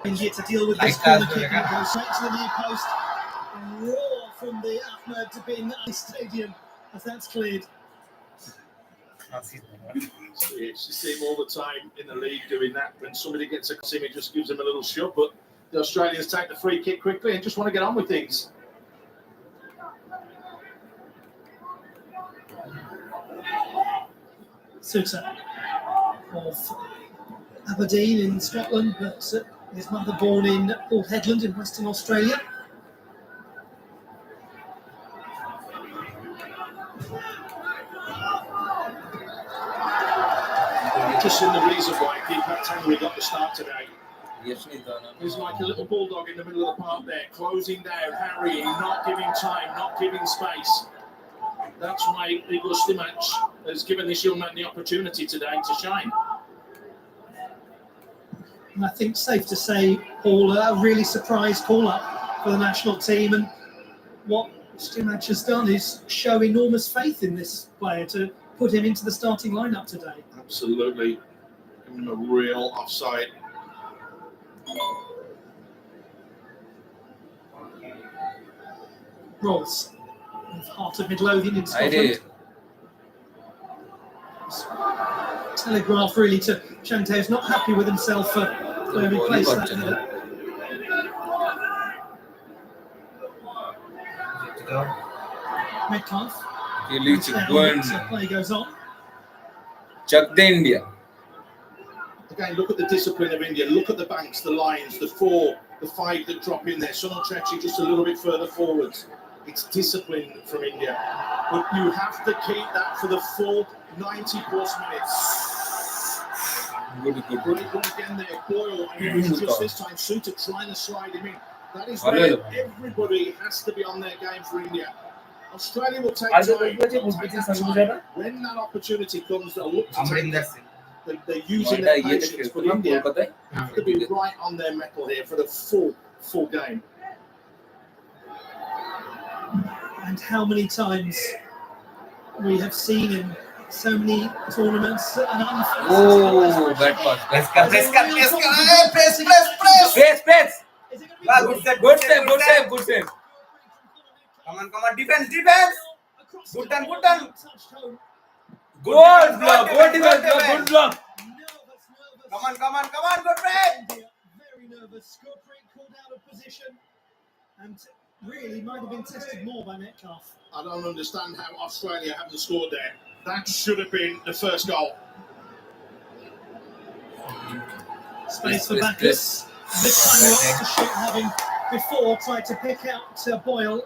India to deal with this corner kick, and it goes straight to the near post. Roar from the Ahmed bin Ali Stadium as that's cleared. You see him all the time in the league doing that. When somebody gets a cross him, he just gives him a little shove. But the Australians take the free kick quickly and just want to get on with things. Suter of Aberdeen in Scotland, but his mother born in Port Hedland in Western Australia. Just in the reason why Deepak Tanuri got the start today. He's like a little bulldog in the middle of the park there, closing down, harrying, not giving time, not giving space. That's why Igor Stimac has given this young man the opportunity today to shine. And I think safe to say, Paul, a really surprise call-up for the national team, and what Stimac has done is show enormous faith in this player to put him into the starting lineup today. Absolutely. Giving him a real offside. Rolls of Heart of Midlothian in Scotland. Telegraph really to Chante, who's not happy with himself for where he placed that header. Metcalf. Play goes on. Chuck the India. Again, look at the discipline of India. Look at the banks, the lines, the 4, the 5 that drop in there. Sunil Chetty just a little bit further forwards. It's discipline from India. But you have to keep that for the full 90 plus minutes. Great one again there, Boyle. And it was just this time Suter trying to slide him in. That is where everybody has to be on their game for India. Australia will take time. When that opportunity comes, they'll look to take it. They're using their patience, but India have to be right on their mettle here for the full game. And how many times we have seen in so many tournaments bad pass. Press. Good save. Come on, defense. Good done. Good block, good block. Come on, good break. Very nervous. Gurpreet called out of position and really might have been tested more by Metcalf. I don't understand how Australia haven't scored there. That should have been the first goal. Space for Bacchus. This time lots to shoot, having before tried to pick out Boyle.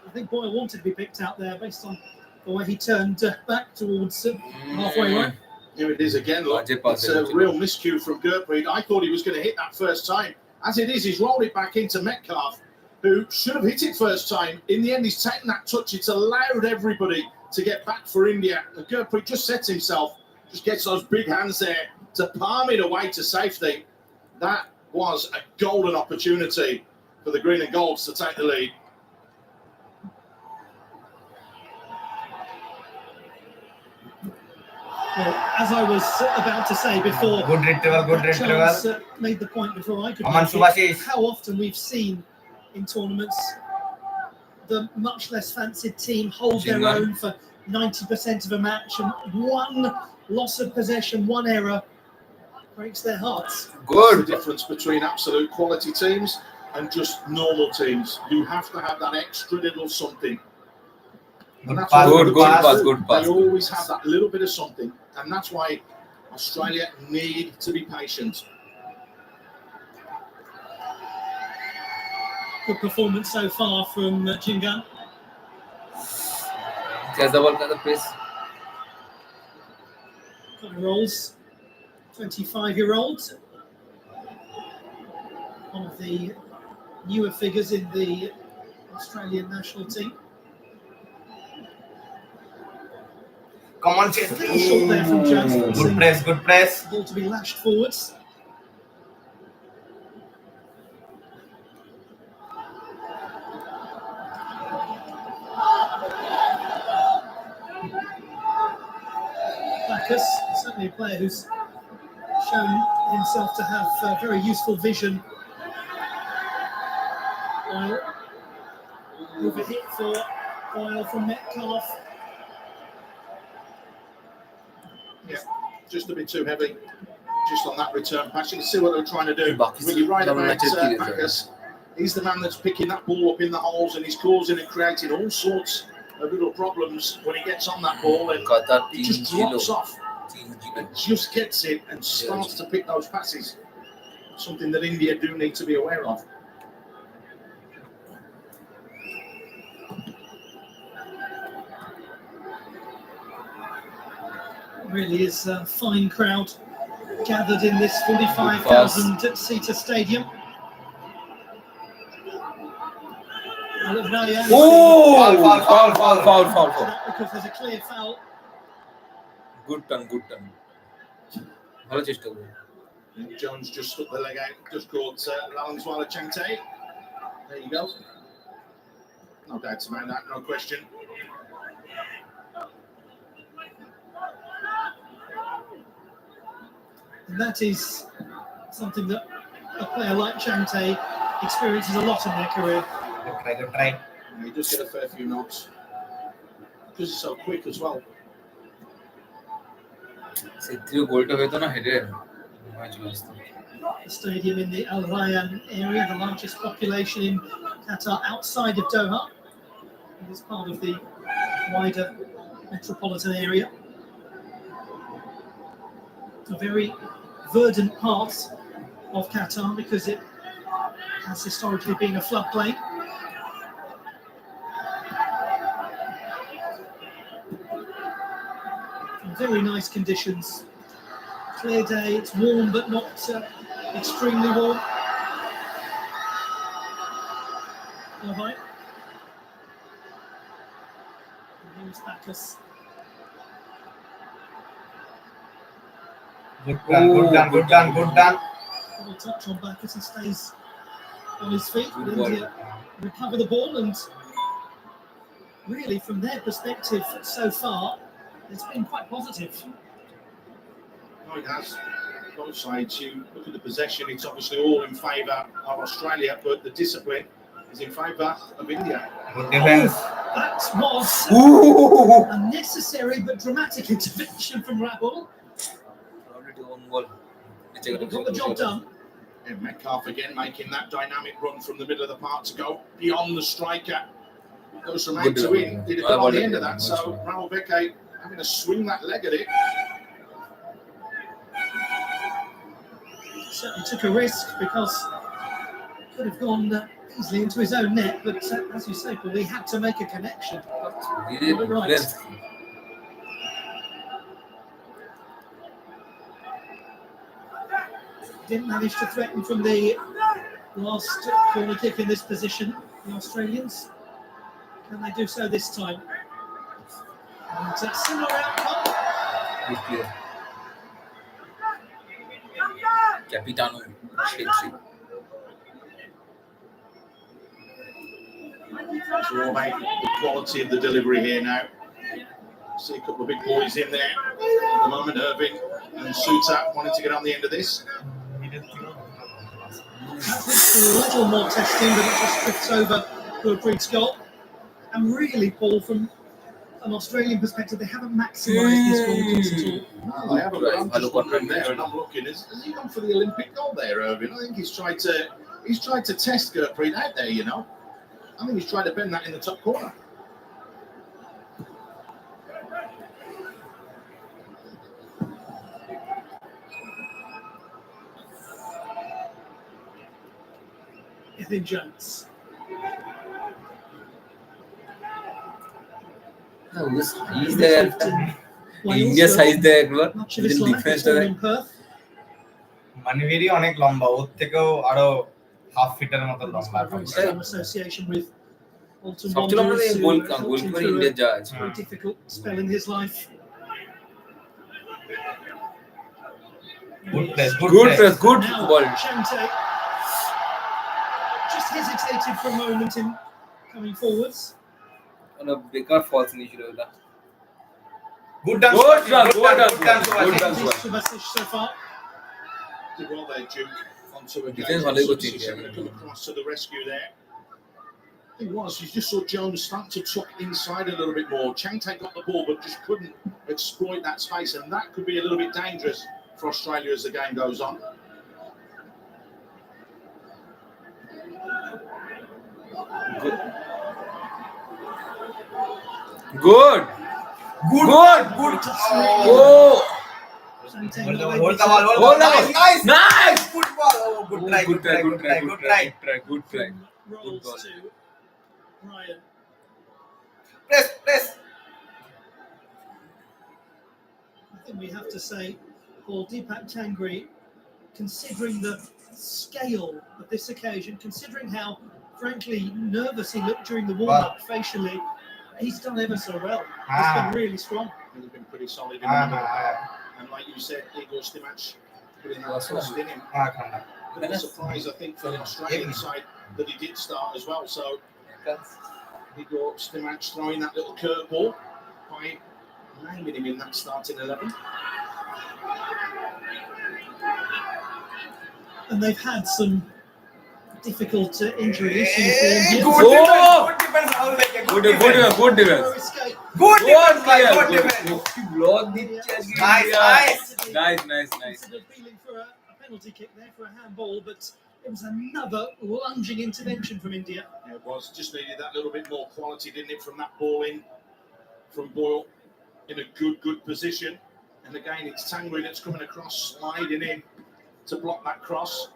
I think Boyle wanted to be picked out there based on the way he turned back towards halfway line. Here it is again. Look, it's a real miscue from Gurpreet. I thought he was going to hit that first time. As it is, he's rolled it back into Metcalf, who should have hit it first time. In the end, he's taken that touch. It's allowed everybody to get back for India. And Gurpreet just sets himself, just gets those big hands there to palm it away to safety. That was a golden opportunity for the green and golds to take the lead. Well, as I was about to say before, good retrieval. Made the point before I could. Come on, Subhashish. How often we've seen in tournaments the much less fancied team hold their own for 90% of a match, and one loss of possession, one error breaks their hearts. Good. That's the difference between absolute quality teams and just normal teams. You have to have that extra little something. Good pass. They always have that little bit of something, and that's why Australia need to be patient. Good performance so far from Jingan. Rolls, 25-year-old, one of the newer figures in the Australian national team. Come on, shot there from Jones. Good press. Ball to be lashed forwards. Bacchus, certainly a player who's shown himself to have very useful vision. Overhit for Boyle from Metcalf. Yeah, just a bit too heavy. Just on that return pass. You can see what they're trying to do. When you right about Bacchus, he's the man that's picking that ball up in the holes and he's causing and creating all sorts of little problems when he gets on that ball and he just drops off. And just gets it and starts to pick those passes. Something that India do need to be aware of. Really is a fine crowd gathered in this 45,000-seater stadium. Foul. Because there's a clear foul. Good turn. Bhalo chesta kore. Jones just stuck the leg out, just caught Lallingswala Chante. There you go. No doubts about that, no question. And that is something that a player like Chante experiences a lot in their career. Good try. He does get a fair few knocks. Because he's so quick as well. Sethiyo goal ta hoyto na header. The stadium in the Al Rayyan area, the largest population in Qatar outside of Doha. It is part of the wider metropolitan area. A very verdant part of Qatar because it has historically been a floodplain. Very nice conditions. Clear day, it's warm but not extremely warm. All right. And here's Bacchus. Good done. Double touch on Bacchus, he stays on his feet. India recover the ball, and really from their perspective so far, it's been quite positive. No, it has. Both sides, you look at the possession, it's obviously all in favour of Australia, but the discipline is in favour of India. Good defense. That was a necessary but dramatic intervention from Rahul. Got the job done. And Metcalf again making that dynamic run from the middle of the park to go beyond the striker. Goes from out to in. Did a bit on the end of that, so Rahul Beke having to swing that leg at it. Certainly took a risk because could have gone easily into his own net, but as you say, Paul, he had to make a connection. Right. Didn't manage to threaten from the last corner kick in this position, the Australians. Can they do so this time? And similar outcome. Capitano Chelsea. So mate, the quality of the delivery here now. See a couple of big boys in there at the moment, Irving and Sutak wanting to get on the end of this. A little more testing, but it just drifts over Gurpreet's goal. And really, Paul, from an Australian perspective, they haven't maximised this goal kicks at all. No, they haven't. But I'm just wondering there, and I'm looking. Has he gone for the Olympic goal there, Irving? I think he's tried to test Gurpreet out there. You know, I think he's tried to bend that in the top corner. Ethan Jones. He's there. India's size there. Much of his life is all in Perth. মানিভেরি অনেক লম্বা, ওর থেকেও আরো half ফিটের মতো লম্বা। Very strong association with Bolton সবচেয়ে লম্বা Wanderers, goal who goal helped করে him ইন্ডিয়া through যা a আছে। very difficult spell in his life. Good press, Good Now, ball. Chante just hesitated for a moment in coming forwards. And a better false initiative. Good done. Good done. Subasic so far. Did well there, Duke. Onto a Defense ভালোই করছে He's India. going to come across to the rescue there. It was. You just saw Jones start to tuck inside a little bit more. Changte got the ball, but just couldn't exploit that space, and that could be a little bit dangerous for Australia as the game goes on. Good. Oh. Hold the ball. Nice. Good ball. Oh, good try. Good try. Rolls ball. to Ryan. Press. I think we have to say, for Deepak Tangri, considering the scale of this occasion, considering how, frankly, nervous he looked during the warm-up facially, he's done ever so well. He's been really strong. He's been pretty solid in the middle. And like you said, Igor Stimac putting that trust in him. Bit of a surprise, I think, for the Australian side that he did start as well. So Igor Stimac throwing that little curveball by naming him in that starting 11. And they've had some difficult injury issues. Good defense. Good defense. Good Block Nice. Instead of feeling for a penalty kick there for a handball, but it was another lunging intervention from India. Yeah, it was. Just needed that little bit more quality, didn't it, from that ball in from Boyle in a good position. And again, it's Tangri that's coming across, sliding in to block that cross.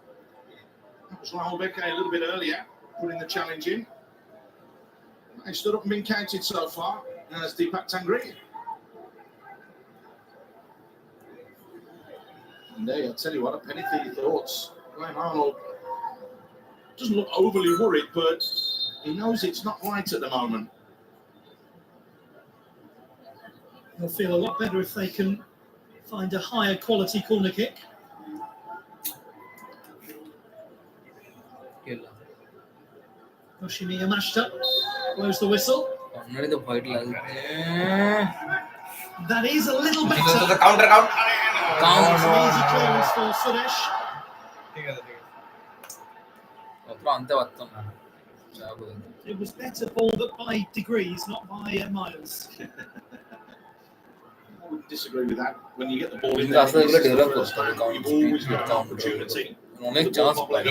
That was Rahul Beke a little bit earlier, putting the challenge in. They stood up and been counted so far as Deepak Tangri. And there, I'll tell you what, a penny for your thoughts. Graham Arnold doesn't look overly worried, but he knows it's not right at the moment. They'll feel a lot better if they can find a higher quality corner kick. Yoshimiya mashed up, blows the whistle. That is a little better. The counter. Some easy clearance for Suresh. It was better ball, but by degrees, not by miles. I wouldn't disagree with that. When you get the ball in That's there, a good development. you've always got an opportunity. অনেক chance পায়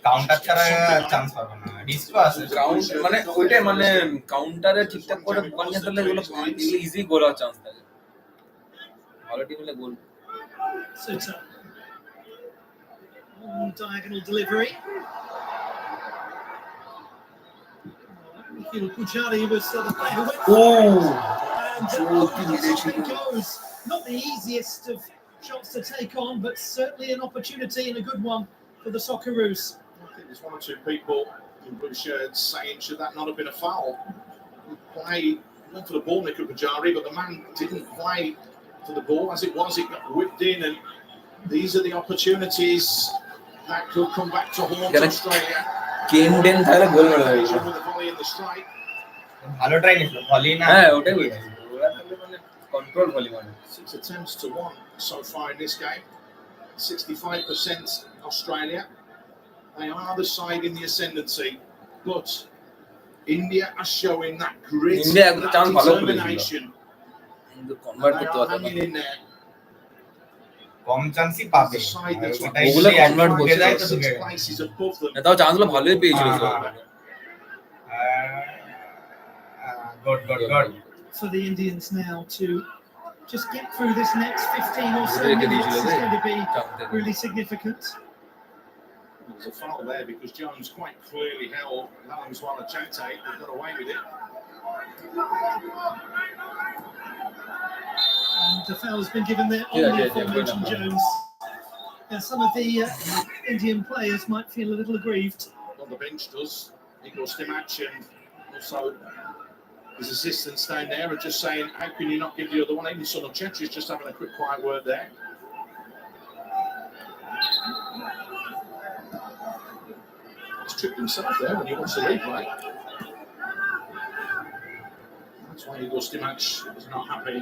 counter ছাড়া chance পাবে না risk আছে ground মানে ওইটাই মানে কাউন্টারে ঠিকঠাক করে বানিয়ে দিলে এগুলো ইজি গোল হওয়ার চান্স থাকে ভালো টিম হলে গোল Suter. Diagonal delivery. Nikhil Pujari was the player who went and it goes. Not the easiest of shots to take on, but certainly an opportunity and a good one for the Socceroos. I think there's one or two people in blue shirts saying, should that not have been a foul? He played, went for the ball, Nikhil Pujari, but the man didn't play for the ball. As it was, it got whipped in, and these are the opportunities that could come back to haunt Australia. কেনডেন তাহলে গোল মেরে দেবে With the volley in the strike. ভালো try নিছিল volley না হ্যাঁ ওটাই বলছি ওরা তাহলে মানে কন্ট্রোল ভলি মানে 6 attempts to 1 so far in this game. 65% Australia. They are the side in the ascendancy, but India are showing that grit, India একটা that chance ভালো determination. কিন্তু কনভার্ট They করতে are পারতো না hanging in there. কম চান্সই পাবে ওগুলো convert করতে যায় তো 6 places above them. তাও চান্সগুলো ভালোই পেয়েছিল good For the Indians now to just get through this next 15 or so minutes is going to be really significant. There's a foul there because Jones quite clearly held Lalamswala Chante, but got away with it. And the foul has been given there on the aforementioned Jones. Now, some of the Indian players might feel a little aggrieved. On the bench does Igor Stimac and also his assistants down there are just saying, how can you not give the other one? Even Sunil Chetri is just having a quick quiet word there. He's tripped himself there when he wants to leave, right? That's why Igor Stimac is not happy.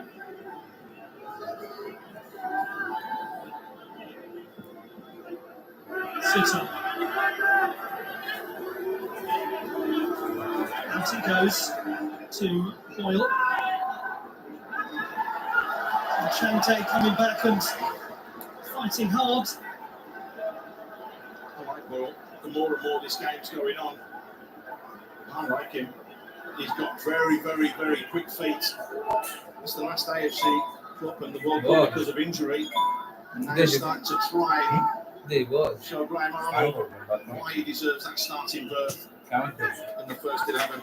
fitter. Out it goes to Boyle. And Chante coming back and fighting hard. I like Boyle. The more and more this game's going on, I like him. He's got very, very, very quick feet. It's the last AFC Cup and the World Cup because of injury. And now he's starting to try and show Graham Arnold why he deserves that starting berth in the first 11.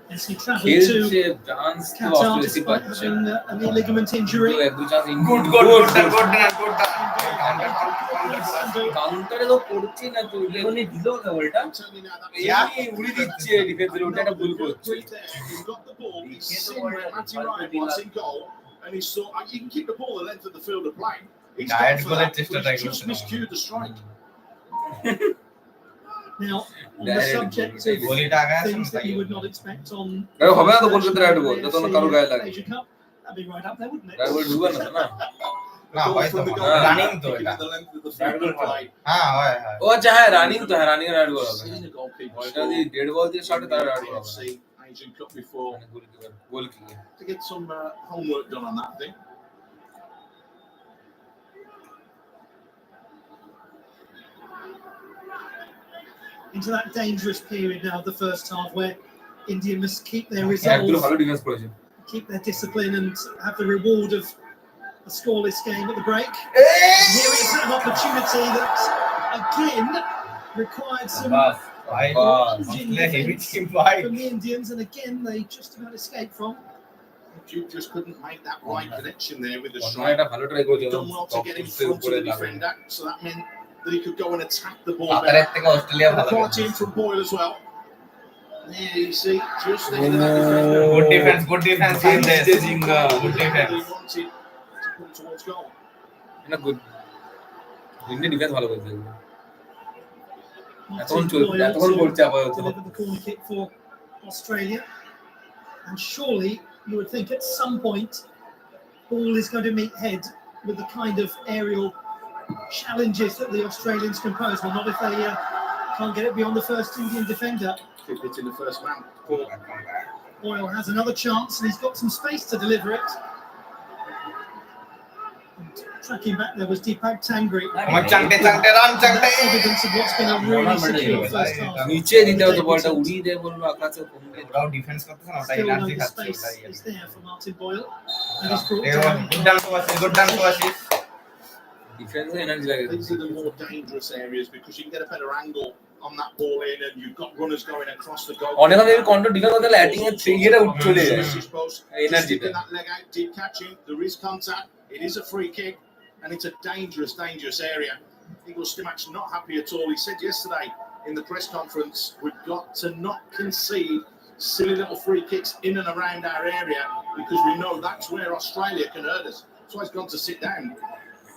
As he travelled to Qatar despite having a knee ligament injury. Good. কাউন্টারে তো করছি না তো লেভেলে দিলো না বলটা এই উড়ি দিচ্ছে ডিফেন্সের ওটা একটা ভুল করছে He's got the ball, he's seen where Matty Ryan was in goal, and he saw he can keep the ball the length of the field of play. He's Diet gone for that, just but he's just miscued the strike. Now, on the subject of things that you would not expect on হবে না তো Kolkata ride বল যত না কারো গায়ে লাগে Asia Cup, that'd be right up there, wouldn't it? Ride ball ঢুকবে না না না হয় তো রানিং তো এটা The length of the field of play. হ্যাঁ হয় ও আচ্ছা হ্যাঁ রানিং তো হ্যাঁ রানিং রাইড বল হবে বলটা দিয়ে ডেড বল দিয়ে শটে তার রাইড বল হবে Asian Cup before গোল কি to get some homework done on that thing. Into that dangerous period now of the first half where India must keep their একদম ভালো resolve, ডিফেন্স করেছে keep their discipline and have the reward of a scoreless game at the break. Here is an opportunity that again required some plunging defence from the Indians, and again they just about escaped from. Duke just couldn't make that right connection there with the না strike. এটা ভালো try করেছে Done well to get in front of the defender, so that meant that he could go and attack the ball. কাতারের থেকে Australia And a ভালো quality in from Boyle as well. There you see, just ahead of that defender. good defense in this good defense He wanted to put towards goal. না good India defence ভালো করেছে Martin চলছে, Boyle এতক্ষণ to করছে আপাতত। deliver the corner kick for Australia, and surely you would think at some point ball is going to meet head with the kind of aerial challenges that the Australians can pose. Well, not if they can't get it beyond the first Indian defender. Keep it in the first man. Boyle has another chance and he's got some space to deliver it. And tracking back there was Deepak Tangri. Chante run That's Chante evidence of what's been a really secure first half. নিচে দিতে হতো বলটা উড়িয়ে দেয় বললো আকাশে কমবে ওরাও ডিফেন্স করতেছে না ওটা Still এনার্জি no খাচ্ছে space ওটাই is there for Martin Boyle. And he's brought good done তো আছে ডিফেন্সে এনার্জি লাগে These are the more dangerous areas because you can get a better angle on that ball in, and you've got runners going across the goal. অনেক অনেক control defence করতে ল্যাটিং এর থ্রিগেটা উঠ চলে যায় Just Energy sticking that leg out, deep catching. There is contact. It is a free kick, and it's a dangerous area. Eagle Stimack's not happy at all. He said yesterday in the press conference, we've got to not concede silly little free kicks in and around our area because we know that's where Australia can hurt us. So he's gone to sit down.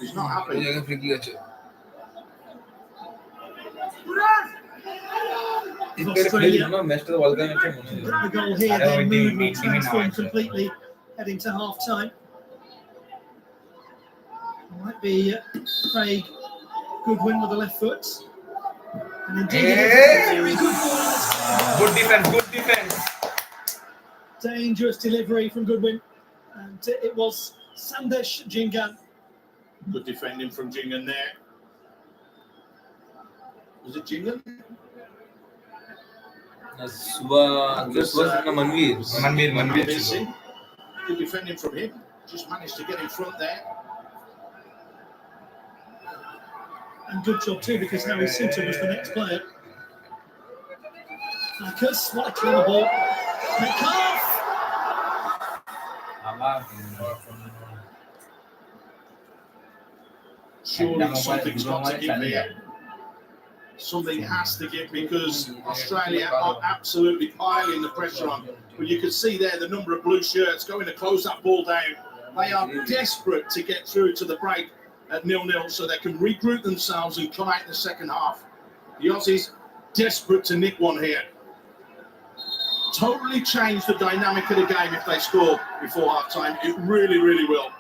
He's not ওই happy. জায়গায় free kick আছে Australia. ম্যাচটা তো world কাপের ম্যাচে মনে হয় The goal here, their mood will transform completely heading to half time. Might be Craig Goodwin with the left foot. And indeed, it is a very good ball. good defense Dangerous delivery from Goodwin. And it was Sandesh Jingan. Good defending from Jingan there. Was it Jingan? সুবা না Manvir Manvir Missing. Good defending from him. Just managed to get in front there. And good job too, because Harry Suter was the next player. Marcus, what a clever ball. Metcalf! Surely something's got to give here. Something has to give because Australia are absolutely piling the pressure on. But you can see there the number of blue shirts going to close that ball down. They are desperate to get through to the break at 0-0 so they can regroup themselves and come out in the second half. The Aussies desperate to nick one here. Totally change the dynamic of the game if they score before half time. It really will.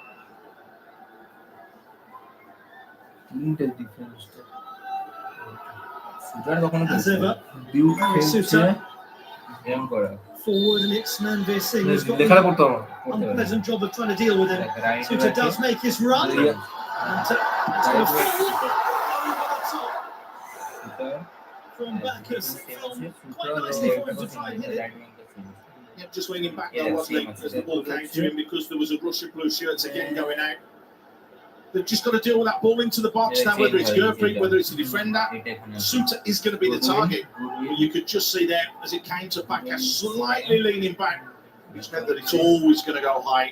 As ever, Harry Suter forward, and it's Manveer Singh who's got লেখাটা the পড়তে হবে unpleasant job of trying to deal with him. Right, Suter right. does make his run. And, it's going to fall over the top from back. It's filmed quite nicely for him to try and hit it. Yeah, just leaning back though, wasn't he, as the ball came to him, because there was a rush of blue shirts again going out. They've just got to deal with that ball into the box now, whether it's Gurpreet, whether it's a defender. Suter is going to be the target. You could just see there, as it came to Baka, slightly leaning back, which meant that it's always going to go high.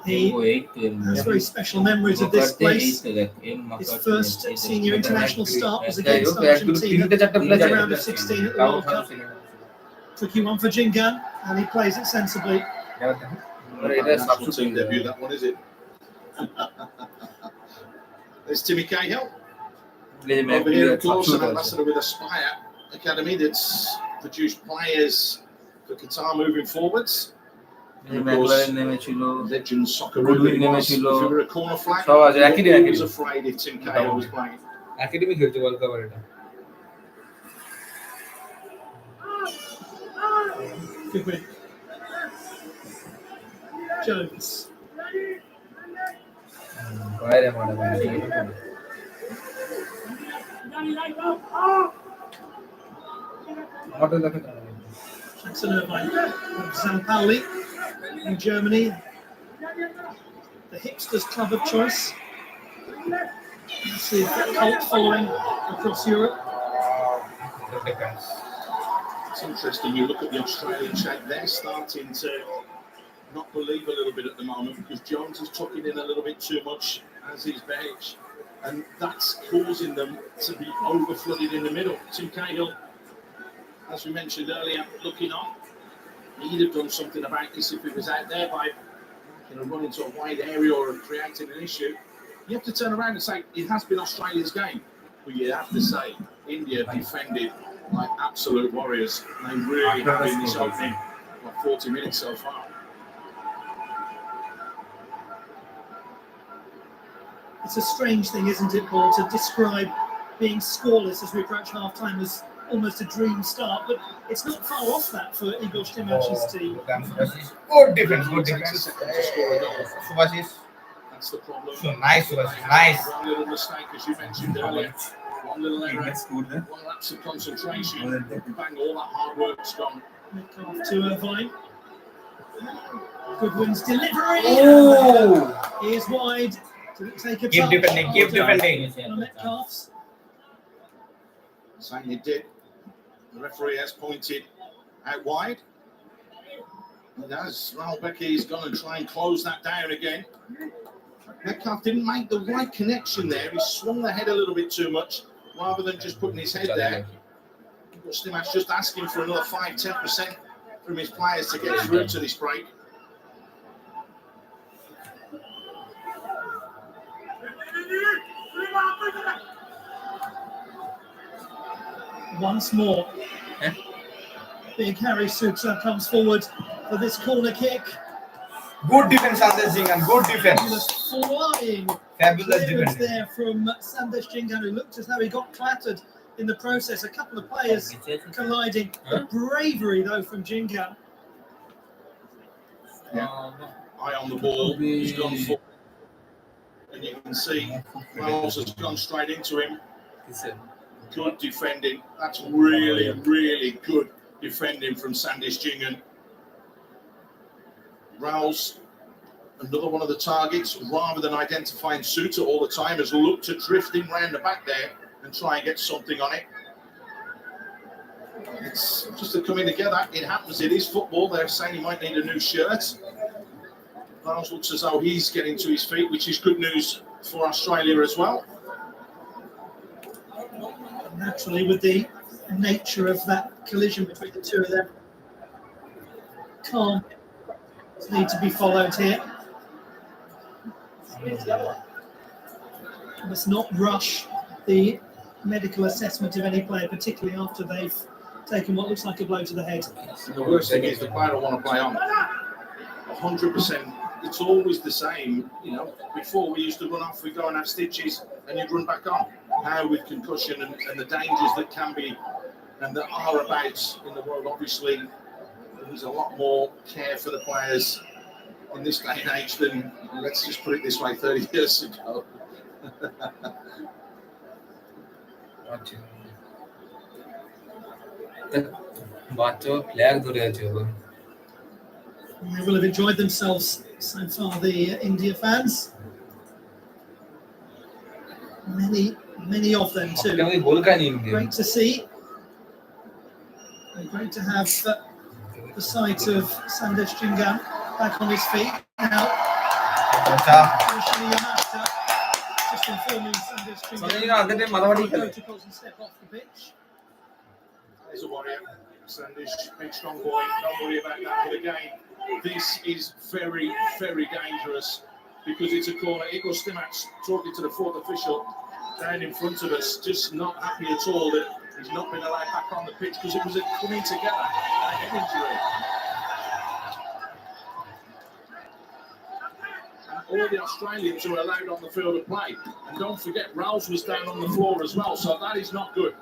He has very special memories of this place. His first senior international start was against Argentina in the round of 16 at the World Cup. Tricky one for Jingan, and he plays it sensibly. National team debut, that one, is it? There's Timmy Cahill. Over here, of course, an ambassador with Aspire Academy that's produced players for Qatar moving forwards. And of course, legend soccer really was. If you were a corner flag, I was afraid if Tim Cahill was playing. Academy খেলছে world কাপের এটা Good win. Jones. বাইরে মারা বাইরে আমারটা দেখে Jackson Irvine of San Pauli in Germany. The hipsters club of choice. Let's see if that cult following across Europe. It's interesting, you look at the Australian shape, they're starting to not believe a little bit at the moment, because Jones is tucking in a little bit too much, as is Behich, and that's causing them to be over flooded in the middle. Tim Cahill, as we mentioned earlier, looking on. He'd have done something about this if he was out there by running into a wide area or creating an issue. You have to turn around and say, it has been Australia's game. But you have to say, India defended like absolute warriors. They really have in this opening, 40 minutes so far. It's a strange thing, isn't it, Paul, to describe being scoreless as we approach half-time as almost a dream start, but it's not far off that for Igor Stimac's team. Good defense, good defense. Subhashis. That's the problem. So nice, Subhashis, nice. One little mistake, as you mentioned earlier. One little error, one lapse of concentration. Bang, all that hard work's gone. Metcalf to Irvine. Goodwin's delivery. Oh! He is wide. Didn't take a Keep touch. defending, keep defending. Metcalf's. Saying it did. The referee has pointed out wide. And as Raul Becky is going to try and close that down again. Metcalf didn't make the right connection there. He swung the head a little bit too much rather than just putting his head there. Stimac's just asking for another 5-10% from his players to get through to this break. Once more. Big Harry Suter comes forward for this corner kick. Good defense, Sandesh Jingan. Good defense. Flying Fabulous clearance defense. there from Sandesh Jingan, who looked as though he got clattered in the process. A couple of players colliding. The bravery, though, from Jingan. Eye on the ball. He's gone for. And you can see Miles has gone straight into him. Good defending. That's really, really good defending from Sandesh Jingan. Rouse, another one of the targets, rather than identifying Suter all the time, has looked at drifting round the back there and try and get something on it. It's just a coming together. It happens. It is football. They're saying he might need a new shirt. Rouse looks as though he's getting to his feet, which is good news for Australia as well. Naturally, with the nature of that collision between the two of them, calm need to be followed here. Must not rush the medical assessment of any player, particularly after they've taken what looks like a blow to the head. The worst thing is the player will want to play on. 100% it's always the same. You know, before we used to run off, we'd go and have stitches, and you'd run back on. Now with concussion and the dangers that can be and that are about in the world, obviously, there's a lot more care for the players in this day and age than, let's just put it this way, 30 years ago. বাচ্চা flag ধরে আছে ও They will have enjoyed themselves so far, the India fans. Many of them too. আমি গোল খাইনি India Great to see. And great to have the sight of Sandesh Jhingan back on his feet now. Initially, Yamashita just informing Sandesh Jhingan protocols and step off the pitch. He's a warrior. Sandesh, big strong boy. Don't worry about that. But again, this is very, very dangerous because it's a corner. Igor Stimac talking to the fourth official down in front of us, just not happy at all that he's not been allowed back on the pitch because it was a coming together and a head injury. And all the Australians who are allowed on the field of play. And don't forget, Rouse was down on the floor as well, so that is not good.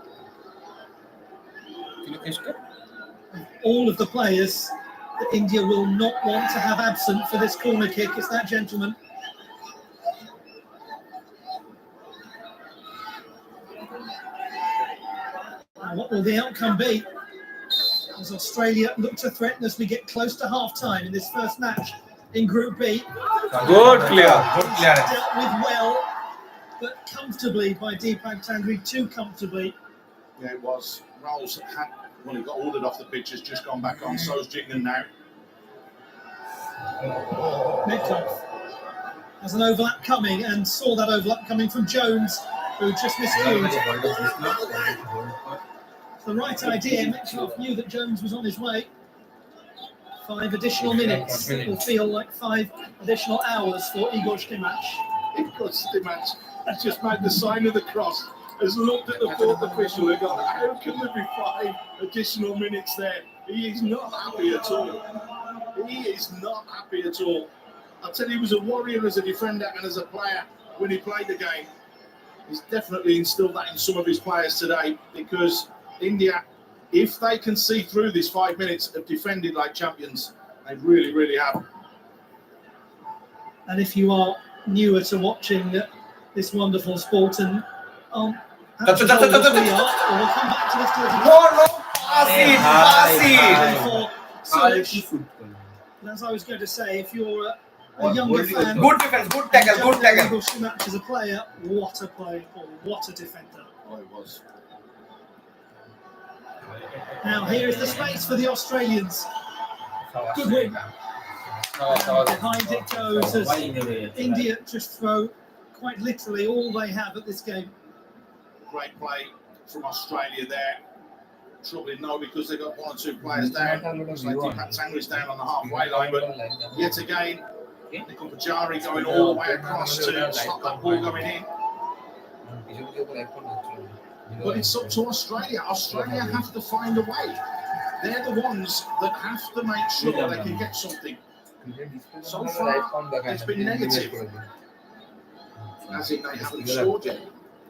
All of the players that India will not want to have absent for this corner kick is that gentleman. Now, what will the outcome be? As Australia look to threaten as we get close to half-time in this first match in Group B. Good clear. Dealt with well, but comfortably by Deepak Tangri, too comfortably. Yeah, it was. Rolls had, well, he got ordered off the pitch, has just gone back on. So's Jhingan now. Mitkoff has an overlap coming and saw that overlap coming from Jones, who just miscued. The right idea. Mitkoff knew that Jones was on his way. 5 additional minutes. It will feel like 5 additional hours for Igor Stimac. Igor Stimac has just made the sign of the cross, has looked at the fourth official and gone, how can there be 5 additional minutes there? He is not happy at all. He is not happy at all. I'll tell you, he was a warrior as a defender and as a player when he played the game. He's definitely instilled that in some of his players today because India, if they can see through this 5 minutes of defending like champions, they really, really have. And if you are newer to watching this wonderful sport and as we are, we'll come back to this. As I was going to say, if you're a younger fan, Good defense, good tackle, good tackle. Igor Stimac as a player, what a player, Paul, what a defender. Oh, it was. Now here is the space for the Australians. Good win. Behind it goes as India just throw quite literally all they have at this game. Great play from Australia there. Troubling no, because they've got 1 or 2 players down. Looks like Deepak Tangri's down on the halfway line, but yet again, Nikhil Pujari going all the way across to stop that ball going in. But it's up to Australia. Australia have to find a way. They're the ones that have to make sure they can get something. So far, it's been negative. As in they haven't scored yet.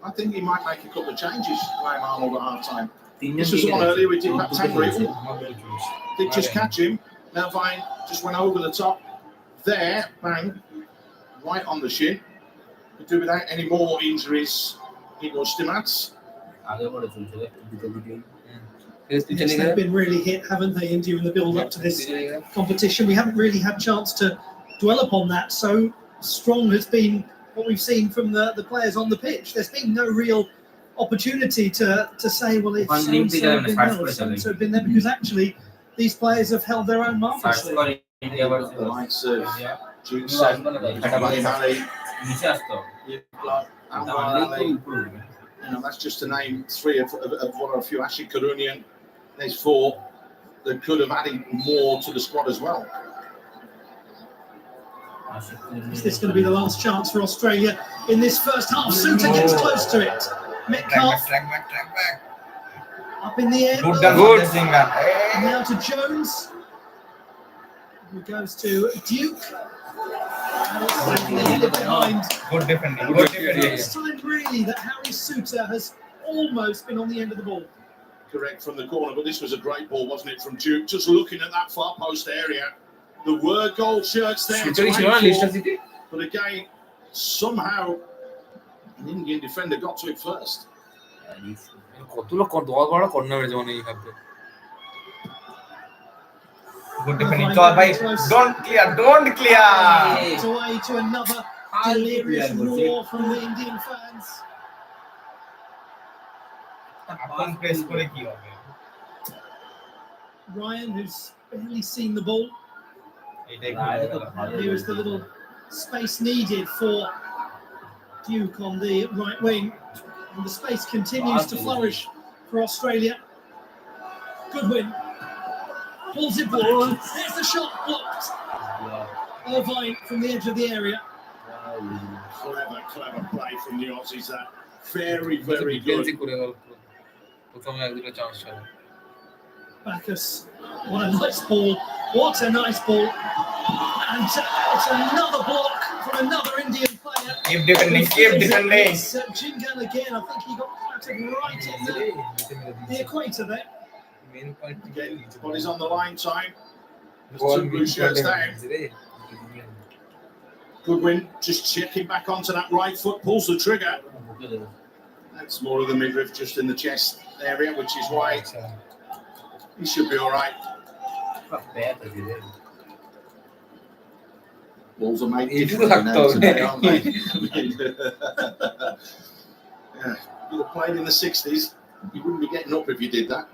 I think he might make a couple of changes, Graham Arnold at half-time. This was one earlier we did that Tangri. Did just catch him. Melvine just went over the top. There, bang, right on the shin. Could do without any more injuries. Igor Stimac. Yes, they've been really hit, haven't they, India, in the build-up to this competition. We haven't really had a chance to dwell upon that. So strong has been what we've seen from the players on the pitch. There's been no real opportunity to say, well, if so-and-so have been well, so-and-so have been there, because actually these players have held their own marvellously. The likes of Jinsen, Ali, that's just to name 3 of one or a few. Ashik Karunian, there's 4 that could have added more to the squad as well. Is this going to be the last chance for Australia in this first half? Suter gets close to it. Metcalf Track back. up in the air. Good Jhingan. Now to Jones. Who goes to Duke. it behind. Good defending. Good Good defending. defending. First time really that Harry Suter has almost been on the end of the ball. Correct from the corner, but this was a great ball, wasn't it, from Duke? Just looking at that far post area. There were gold shirts there, to সুইটারই ছিল না aim Lister for, city but again, somehow an Indian defender got to it first. কতগুলো 10-12 corner মেরেছে মানে এই হাতে Good defending. Chal bhai. Don't clear. Don't clear. It's away to another delirious roar from the Indian fans. এখন press করে কি হবে? Ryan, who's barely seen the ball. এটাই করে গেল। Here is the little space needed for Duke on the right wing. And the space continues to flourish for Australia. Good win. Pulls it forward. There's the shot blocked. Irvine from the edge of the area. Clever play from the Aussies. That very, very good. ডিফেন্সই করে গেল প্রথমে এক দুটো chance ছিল Bacchus, what a nice ball. What a nice ball. And it's another block from another Indian player. Keep defending. Keep defending. Jingan again. I think he got clattered right in the equator there. Main point Again, body's on the line time. There's two blue shirts down. Goodwin just checking back onto that right foot, pulls the trigger. That's more of the midriff just in the chest area, which is why he should be all right. Balls are made differently now today, aren't they? Yeah. If you were playing in the 60s, you wouldn't be getting up if you did that.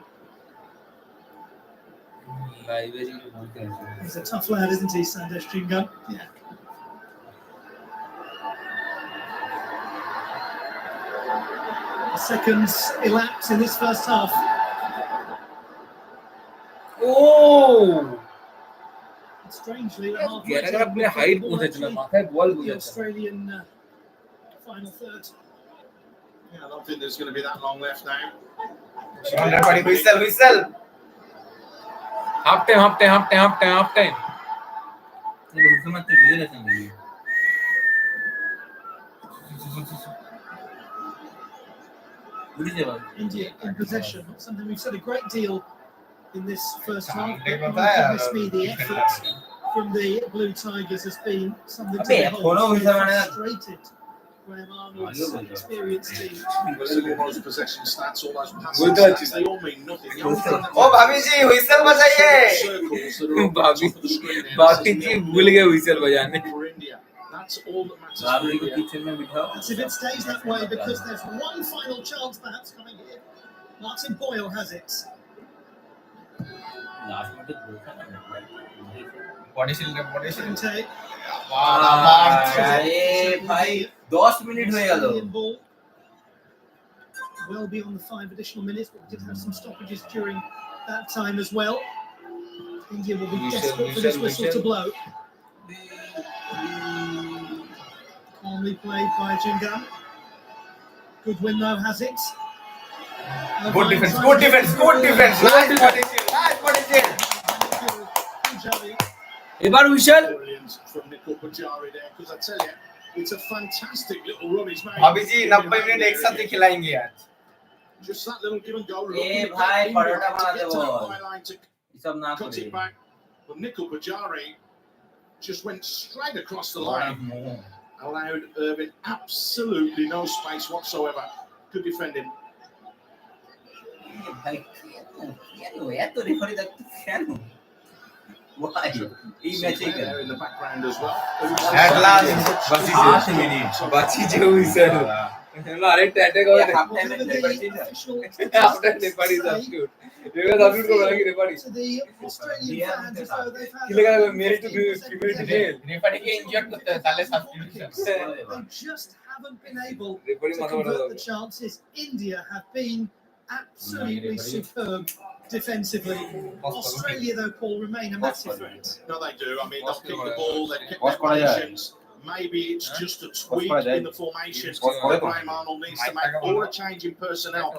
He's a tough lad, isn't he, Sandesh Jingan? Yeah. Seconds elapse in this first half. Oh! Strangely, the half গেরাগেরা play height পৌঁছেছে না মাথায় ball the বুঝাচ্ছে Australian final third. Yeah, I don't think there's going to be that long left now. Everybody whistle, whistle. Half time India in possession, something we've said a great deal in this first half. They But were my there. goodness me, the effort from the Blue Tigers has been something to Abbe, behold. ekhonও It's হইছে মানে- frustrated Graham Arnold's experienced team. Look at those possession stats, all those passing Good touch. stats, they all mean nothing. The only thing that Oh, Bhabhi ji, whistle bajaye. circles that are on the top of the screen here, बाकी this ji is भूल गए whistle बजाने for India. That's all that matters for India. As if it stays that way because there's one final chance perhaps coming here. Martin Boyle has it. Body shield, body shield. Kante. আরে ভাই 10 minute হয়ে গেল Australian ball. Well beyond the 5 additional minutes, but we did have some stoppages during that time as well. India will be desperate for this whistle to blow. Calmly played by Jingan. Good win though has it. Good defense, good defense, good defense. Nice body shield, nice body shield. Punjabi. এবার whistle Brilliant from Nikhil Pujari there, because I tell you, it's a fantastic little run he's made. Bhabhi ji, 90 minute एक साथ ही खिलाएंगे आज. Just that little give and go. bhai, parota to banate get to that ball. byline to এসব না cut করে it back. But Nikhil Pujari just went straight across the line. Allowed Irvin absolutely no space whatsoever. Good defending. ভাই কেন এত referee দেখতে কেন ভাই এই ম্যাচে কেন There in the background as well. At last, Basi minute. বাঁচি যে হুইসেল আরেকটা অ্যাটাক হবে হাফ One টাইমে of the referee change official after referee substitute referee substitute को बोला कि referee to the Australian fans as though they've had खेलेगा मेरी टू क्यूबिलिटी जेल रेफरी के इंजर्ड करते हैं ताले substitution. They just haven't been able Referee to mother convert bada the chances. India have been absolutely superb defensively. Australia, though, Paul, remain a massive threat. No, they do. I mean, they'll kick the ball, they've kept What's their going on? patience. Maybe it's just a tweak going on? in the formation What's going that on? Graham Arnold needs to make, or a change in personnel.